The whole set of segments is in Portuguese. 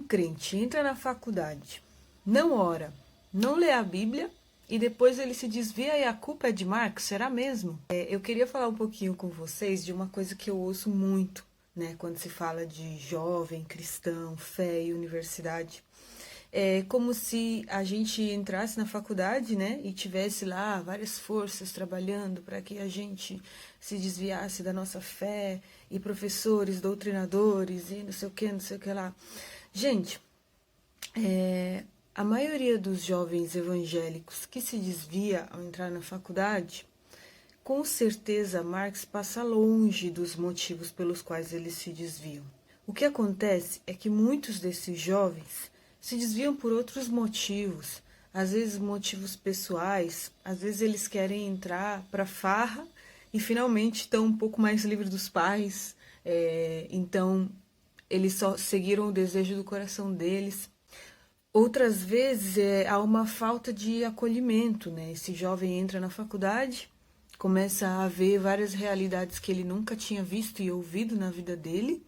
crente entra na faculdade, não ora, não lê a Bíblia e depois ele se desvia e a culpa é de Marx? Será mesmo? Eu queria falar um pouquinho com vocês de uma coisa que eu ouço muito, né, quando se fala de jovem, cristão, fé e universidade. É como se a gente entrasse na faculdade, né, e tivesse lá várias forças trabalhando para que a gente se desviasse da nossa fé, e professores, doutrinadores, e não sei o que lá. Gente, a maioria dos jovens evangélicos que se desvia ao entrar na faculdade, com certeza Marx passa longe dos motivos pelos quais eles se desviam. O que acontece é que muitos desses jovens se desviam por outros motivos, às vezes motivos pessoais, às vezes eles querem entrar para farra e finalmente estão um pouco mais livres dos pais, então eles só seguiram o desejo do coração deles. Outras vezes há uma falta de acolhimento, né? Esse jovem entra na faculdade, começa a ver várias realidades que ele nunca tinha visto e ouvido na vida dele,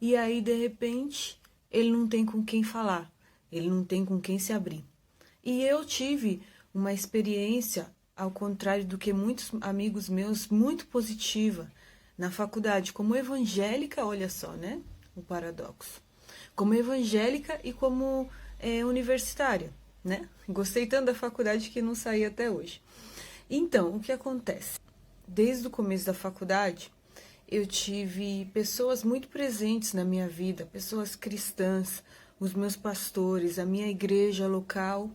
e aí de repente ele não tem com quem falar, ele não tem com quem se abrir. E eu tive uma experiência, ao contrário do que muitos amigos meus, muito positiva na faculdade, como evangélica, olha só, né? O paradoxo. Como evangélica e como universitária, né? Gostei tanto da faculdade que não saí até hoje. Então, o que acontece? Desde o começo da faculdade, eu tive pessoas muito presentes na minha vida, pessoas cristãs, os meus pastores, a minha igreja local.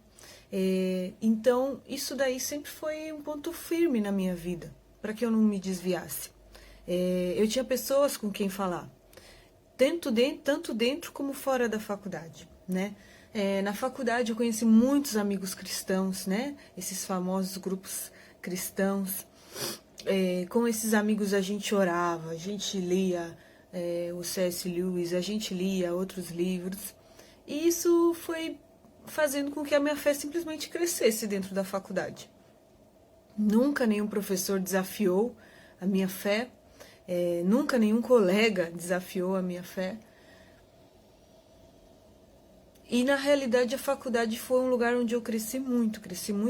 Então, isso daí sempre foi um ponto firme na minha vida, para que eu não me desviasse. Eu tinha pessoas com quem falar, tanto dentro como fora da faculdade, né? Na faculdade eu conheci muitos amigos cristãos, né? Esses famosos grupos cristãos. Com esses amigos a gente orava, a gente lia o C.S. Lewis, a gente lia outros livros. E isso foi fazendo com que a minha fé simplesmente crescesse dentro da faculdade. Nunca nenhum professor desafiou a minha fé, nunca nenhum colega desafiou a minha fé. E na realidade a faculdade foi um lugar onde eu cresci muito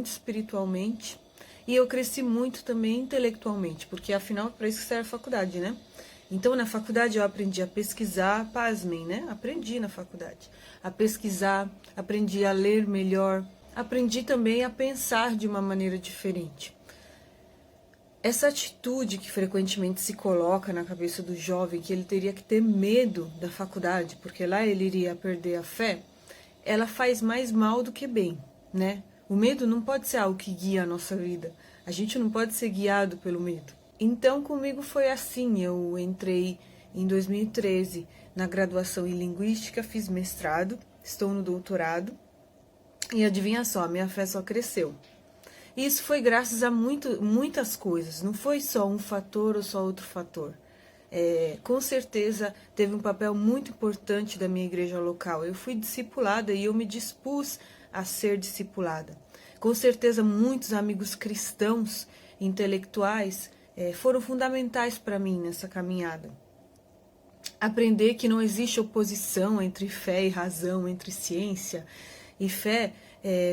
espiritualmente, e eu cresci muito também intelectualmente, porque afinal para isso que serve a faculdade, né? Então na faculdade eu aprendi a pesquisar, pasmem, né? Aprendi na faculdade a pesquisar, aprendi a ler melhor, aprendi também a pensar de uma maneira diferente. Essa atitude que frequentemente se coloca na cabeça do jovem, que ele teria que ter medo da faculdade, porque lá ele iria perder a fé, ela faz mais mal do que bem, né? O medo não pode ser algo que guia a nossa vida. A gente não pode ser guiado pelo medo. Então, comigo foi assim. Eu entrei em 2013 na graduação em Linguística, fiz mestrado, estou no doutorado. E adivinha só, minha fé só cresceu. E isso foi graças a muitas coisas. Não foi só um fator ou só outro fator. Com certeza teve um papel muito importante da minha igreja local. Eu fui discipulada e eu me dispus a ser discipulada. Com certeza muitos amigos cristãos, intelectuais, foram fundamentais para mim nessa caminhada. Aprender que não existe oposição entre fé e razão, entre ciência e fé,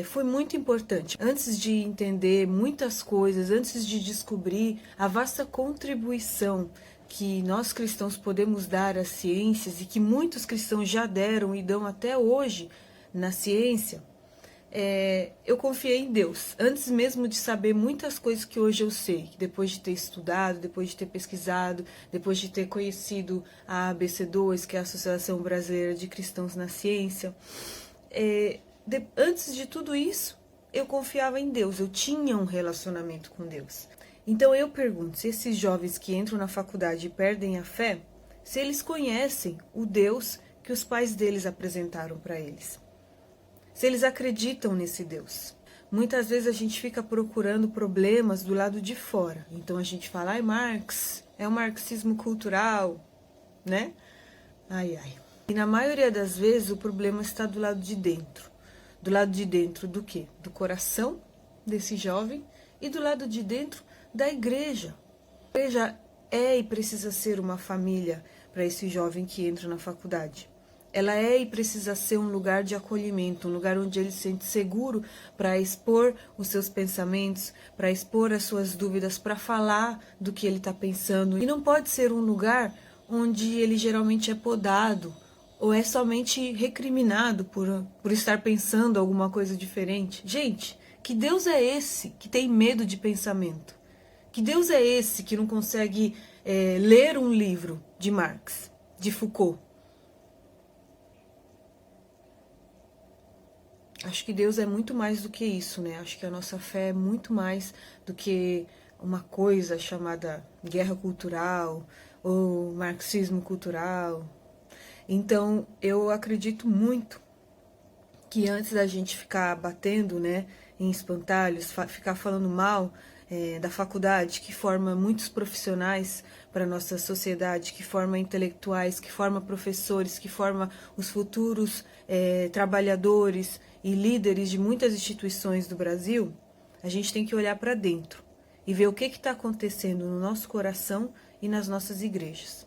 foi muito importante. Antes de entender muitas coisas, antes de descobrir a vasta contribuição que nós cristãos podemos dar às ciências e que muitos cristãos já deram e dão até hoje na ciência, eu confiei em Deus, antes mesmo de saber muitas coisas que hoje eu sei, depois de ter estudado, depois de ter pesquisado, depois de ter conhecido a ABC2, que é a Associação Brasileira de Cristãos na Ciência. Antes de tudo isso, eu confiava em Deus, eu tinha um relacionamento com Deus. Então eu pergunto, se esses jovens que entram na faculdade e perdem a fé, se eles conhecem o Deus que os pais deles apresentaram para eles. Se eles acreditam nesse Deus. Muitas vezes a gente fica procurando problemas do lado de fora. Então a gente fala, Marx, é o marxismo cultural, né? Ai. E na maioria das vezes o problema está do lado de dentro. Do lado de dentro do quê? Do coração desse jovem e do lado de dentro da igreja. A igreja é e precisa ser uma família para esse jovem que entra na faculdade. ela é e precisa ser um lugar de acolhimento, um lugar onde ele se sente seguro para expor os seus pensamentos, para expor as suas dúvidas, para falar do que ele está pensando. E não pode ser um lugar onde ele geralmente é podado ou é somente recriminado por estar pensando alguma coisa diferente. Gente, que Deus é esse que tem medo de pensamento? Que Deus é esse que não consegue ler um livro de Marx, de Foucault? Acho que Deus é muito mais do que isso, né? Acho que a nossa fé é muito mais do que uma coisa chamada guerra cultural ou marxismo cultural. Então, eu acredito muito que antes da gente ficar batendo, né, em espantalhos, ficar falando mal da faculdade, que forma muitos profissionais para a nossa sociedade, que forma intelectuais, que forma professores, que forma os futuros trabalhadores e líderes de muitas instituições do Brasil, a gente tem que olhar para dentro e ver o que está acontecendo no nosso coração e nas nossas igrejas.